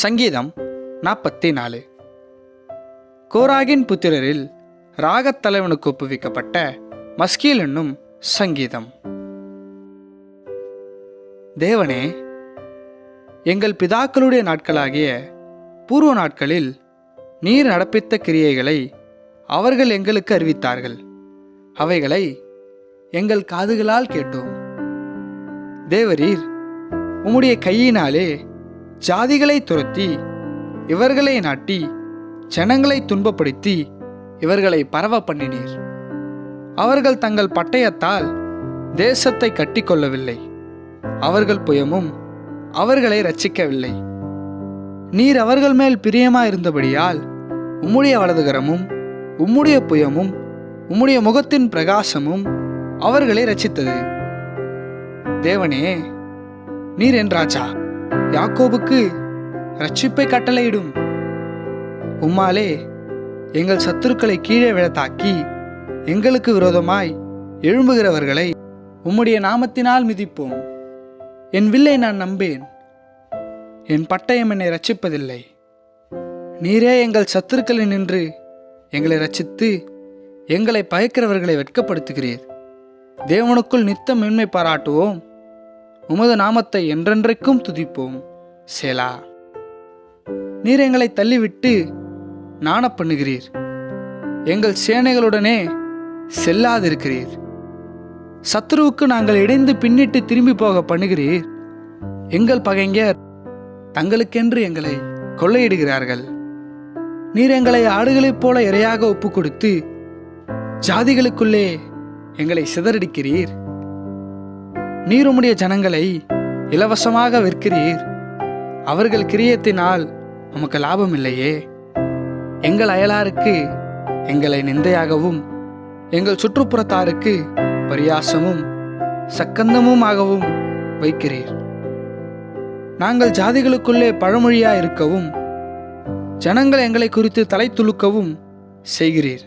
சங்கீதம் 44. கோராகின் புத்திரரில் ராகத்தலைவனுக்கு ஒப்புவிக்கப்பட்ட மஸ்கீல் என்னும் சங்கீதம். தேவனே, எங்கள் பிதாக்களுடைய நாட்களாகிய பூர்வ நாட்களில் நீர் நடப்பித்த கிரியைகளை அவர்கள் எங்களுக்கு அறிவித்தார்கள். அவைகளை எங்கள் காதுகளால் கேட்டோம். தேவரீர் உம்முடைய கையினாலே ஜாதிகளை துரத்தி இவர்களை நாட்டி ஜனங்களை துன்பப்படுத்தி இவர்களை பரவ பண்ணினீர். அவர்கள் தங்கள் பட்டயத்தால் தேசத்தை கட்டிக்கொள்ளவில்லை. அவர்கள் புயமும் அவர்களை இரட்சிக்கவில்லை. நீர் அவர்கள் மேல் பிரியமாயிருந்தபடியால் உம்முடைய வலதுகரமும் உம்முடைய புயமும் உம்முடைய முகத்தின் பிரகாசமும் அவர்களை இரட்சித்தது. தேவனே, நீர் என் ராஜா, யாக்கோபுக்கு இரட்சிப்பை கட்டளையிடும். உம்மாலே எங்கள் சத்துருக்களை கீழே விழத்தாக்கி எங்களுக்கு விரோதமாய் எழும்புகிறவர்களை உம்முடைய நாமத்தினால் மிதிப்போம். என் வில்லை நான் நம்பேன், என் பட்டயம் என்னை இரட்சிப்பதில்லை. நீரே எங்கள் சத்துருக்களை நின்று எங்களை இரட்சித்து எங்களை பயக்கிறவர்களை வெட்கப்படுத்துகிறீர். தேவனுக்குள் நித்தம் மேன்மை பாராட்டுவோம். உமது நாமத்தை என்றென்றைக்கும் துதிப்போம். சேலா. நீர் எங்களை தள்ளிவிட்டு நாண பண்ணுகிறீர். எங்கள் சேனைகளுடனே செல்லாதிருக்கிறீர். சத்துருவுக்கு நாங்கள் இடைந்து பின்னிட்டு திரும்பி போக பண்ணுகிறீர். எங்கள் பகைஞர் தங்களுக்கென்று எங்களை கொள்ளையிடுகிறார்கள். நீர் எங்களை ஆடுகளைப் போல இரையாக ஒப்பு கொடுத்து ஜாதிகளுக்குள்ளே எங்களை சிதறடிக்கிறீர். நீர் உம்முடைய ஜனங்களை இலவசமாக விற்கிறீர். அவர்கள் கிரியத்தினால் உமக்கு லாபம் இல்லையே. எங்கள் அயலாருக்கு எங்களை நிந்தையாகவும் எங்கள் சுற்றுப்புறத்தாருக்கு பரியாசமும் சக்கந்தமுமாகவும் வைக்கிறீர். நாங்கள் ஜாதிகளுக்குள்ளே பழமொழியாய் இருக்கவும் ஜனங்கள் எங்களை குறித்து தலை துலுக்கவும் செய்கிறீர்.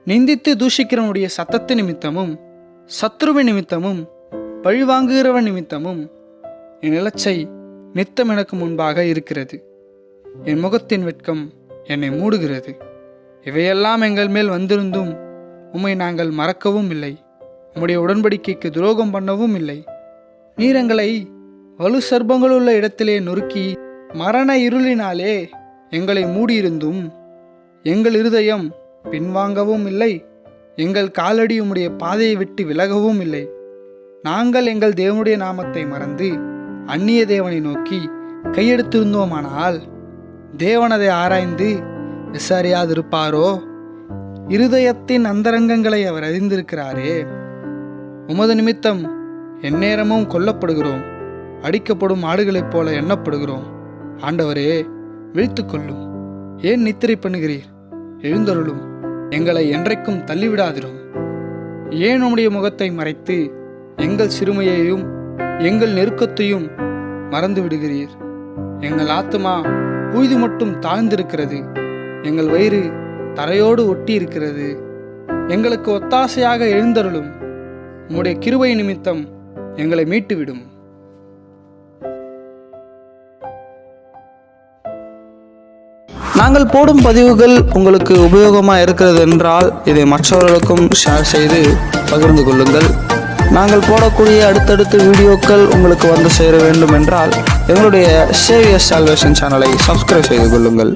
நிந்தித்து தூஷிக்கிறவனுடைய சத்தத்து நிமித்தமும் சத்ருவின் நிமித்தமும் பழிவாங்குகிறவன் நிமித்தமும் என் இலச்சை நித்தம் எனக்கு முன்பாக இருக்கிறது. என் முகத்தின் வெட்கம் என்னை மூடுகிறது. இவையெல்லாம் எங்கள் மேல் வந்திருந்தும் உம்மை நாங்கள் மறக்கவும் இல்லை. உம்முடைய உடன்படிக்கைக்கு துரோகம் பண்ணவும் இல்லை. நீர் எங்களை வலு சர்ப்பங்களுள்ள இடத்திலே நொறுக்கி மரண இருளினாலே எங்களை மூடியிருந்தும் எங்கள் இருதயம் பின்வாங்கவும் இல்லை. எங்கள் காலடி உம்முடைய பாதையை விட்டு விலகவும் இல்லை. நாங்கள் எங்கள் தேவனுடைய நாமத்தை மறந்து அந்நிய தேவனை நோக்கி கையெடுத்திருந்தோமானால் தேவன் அதை ஆராய்ந்து விசாரியாதிருப்பாரோ? இருதயத்தின் அந்தரங்கங்களை அவர் அறிந்திருக்கிறாரே. உமது நிமித்தம் எந்நேரமும் கொல்லப்படுகிறோம். அடிக்கப்படும் ஆடுகளைப் போல எண்ணப்படுகிறோம். ஆண்டவரே, விழித்து கொள்ளும். ஏன் நித்திரை பண்ணுகிறீர்? எழுந்தருளும். எங்களை என்றைக்கும் தள்ளிவிடாதிரும். ஏன் உம்முடைய முகத்தை மறைத்து எங்கள் சிறுமையையும் எங்கள் நெருக்கத்தையும் மறந்து விடுகிறீர்? எங்கள் ஆத்துமா புய்து மட்டும் தாழ்ந்திருக்கிறது. எங்கள் வயிறு தரையோடு ஒட்டி இருக்கிறது. எங்களுக்கு ஒத்தாசையாக எழுந்தருளும். உம்முடைய கிருபை நிமித்தம் எங்களை மீட்டுவிடும். நாங்கள் போடும் பதிவுகள் உங்களுக்கு உபயோகமாக இருக்கிறது என்றால் இதை மற்றவர்களுக்கும் ஷேர் செய்து பகிர்ந்து கொள்ளுங்கள். நாங்கள் போடக்கூடிய அடுத்தடுத்த வீடியோக்கள் உங்களுக்கு வந்து சேர வேண்டும் என்றால் எங்களுடைய சேவியர் சால்வேஷன் சேனலை சப்ஸ்கிரைப் செய்து கொள்ளுங்கள்.